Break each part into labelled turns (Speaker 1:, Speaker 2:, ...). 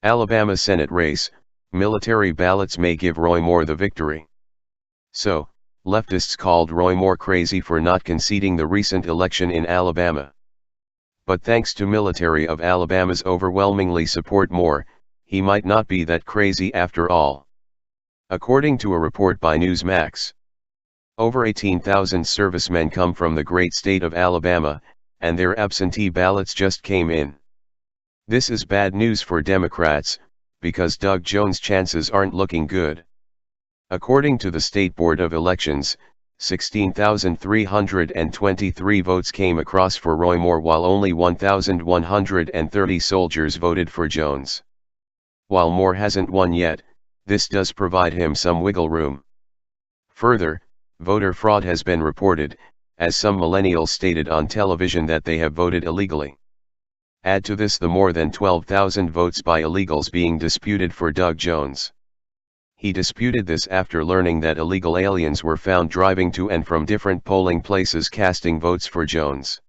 Speaker 1: Alabama Senate race, military ballots may give Roy Moore the victory. So, leftists called Roy Moore crazy for not conceding the recent election in Alabama. But thanks to military of Alabama's overwhelmingly support Moore, he might not be that crazy after all. According to a report by Newsmax, over 18,000 servicemen come from the great state of Alabama, and their absentee ballots just came in. This is bad news for Democrats, because Doug Jones' chances aren't looking good. According to the State Board of Elections, 16,323 votes came across for Roy Moore while only 1,130 soldiers voted for Jones. While Moore hasn't won yet, this does provide him some wiggle room. Further, voter fraud has been reported, as some millennials stated on television that they have voted illegally. Add to this the more than 12,000 votes by illegals being disputed for Doug Jones. He disputed this after learning that illegal aliens were found driving to and from different polling places casting votes for Jones.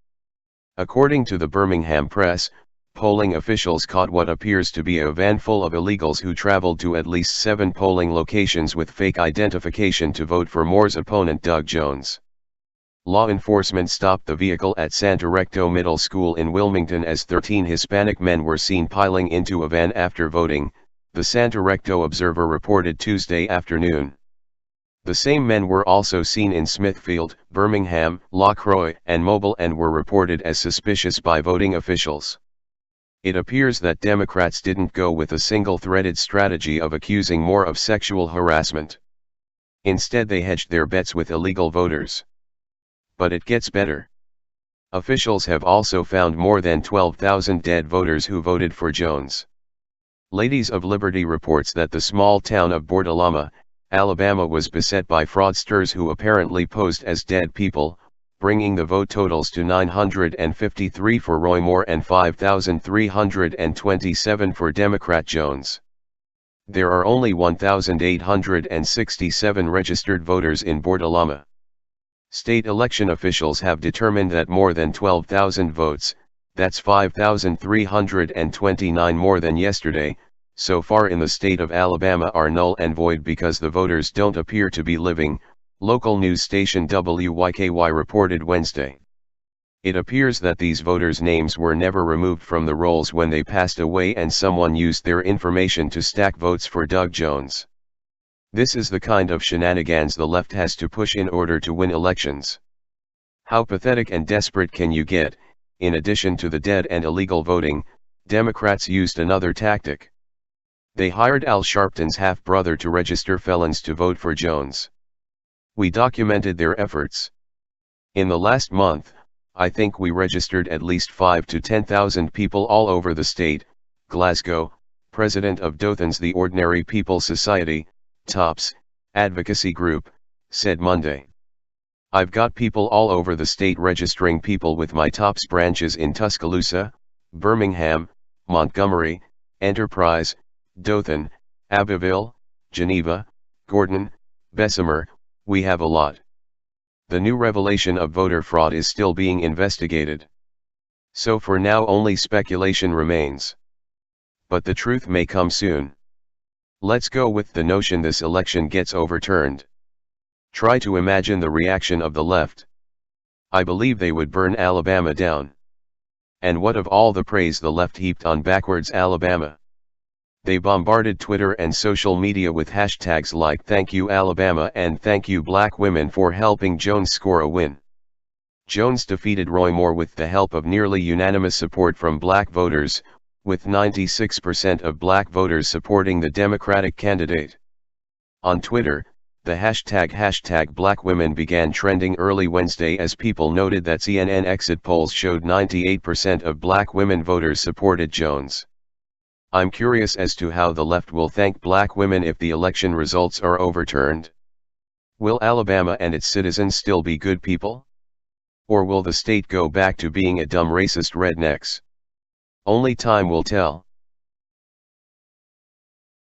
Speaker 1: According to the Birmingham Press, polling officials caught what appears to be a van full of illegals who traveled to at least 7 polling locations with fake identification to vote for Moore's opponent Doug Jones. Law enforcement stopped the vehicle at Santa Recto Middle School in Wilmington as 13 Hispanic men were seen piling into a van after voting, the Santa Recto Observer reported Tuesday afternoon. The same men were also seen in Smithfield, Birmingham, LaCroix, and Mobile and were reported as suspicious by voting officials. It appears that Democrats didn't go with a single-threaded strategy of accusing Moore of sexual harassment. Instead they hedged their bets with illegal voters. But it gets better. Officials have also found more than 12,000 dead voters who voted for Jones. Ladies of Liberty reports that the small town of Bordelama, Alabama was beset by fraudsters who apparently posed as dead people, bringing the vote totals to 953 for Roy Moore and 5,327 for Democrat Jones. There are only 1,867 registered voters in Bordelama. State election officials have determined that more than 12,000 votes, that's 5,329 more than yesterday, so far in the state of Alabama are null and void because the voters don't appear to be living, local news station WYKY reported Wednesday. It appears that these voters' names were never removed from the rolls when they passed away and someone used their information to stack votes for Doug Jones. This is the kind of shenanigans the left has to push in order to win elections. How pathetic and desperate can you get? In addition to the dead and illegal voting, Democrats used another tactic. They hired Al Sharpton's half-brother to register felons to vote for Jones. We documented their efforts. In the last month, I think we registered at least 5,000 to 10,000 people all over the state. Glasgow, president of Dothan's The Ordinary People Society, TOPS, advocacy group, said Monday. I've got people all over the state registering people with my TOPS branches in Tuscaloosa, Birmingham, Montgomery, Enterprise, Dothan, Abbeville, Geneva, Gordon, Bessemer. We have a lot. The new revelation of voter fraud is still being investigated. So for now only speculation remains. But the truth may come soon. Let's go with the notion this election gets overturned. Try to imagine the reaction of the left. I believe they would burn Alabama down. And what of all the praise the left heaped on backwards Alabama? They bombarded Twitter and social media with hashtags like "Thank you Alabama" and "Thank you Black women for helping Jones score a win." Jones defeated Roy Moore with the help of nearly unanimous support from black voters, with 96% of black voters supporting the Democratic candidate. On Twitter, the hashtag Black Women began trending early Wednesday as people noted that CNN exit polls showed 98% of black women voters supported Jones. I'm curious as to how the left will thank black women if the election results are overturned. Will Alabama and its citizens still be good people? Or will the state go back to being a dumb racist rednecks? Only time will tell.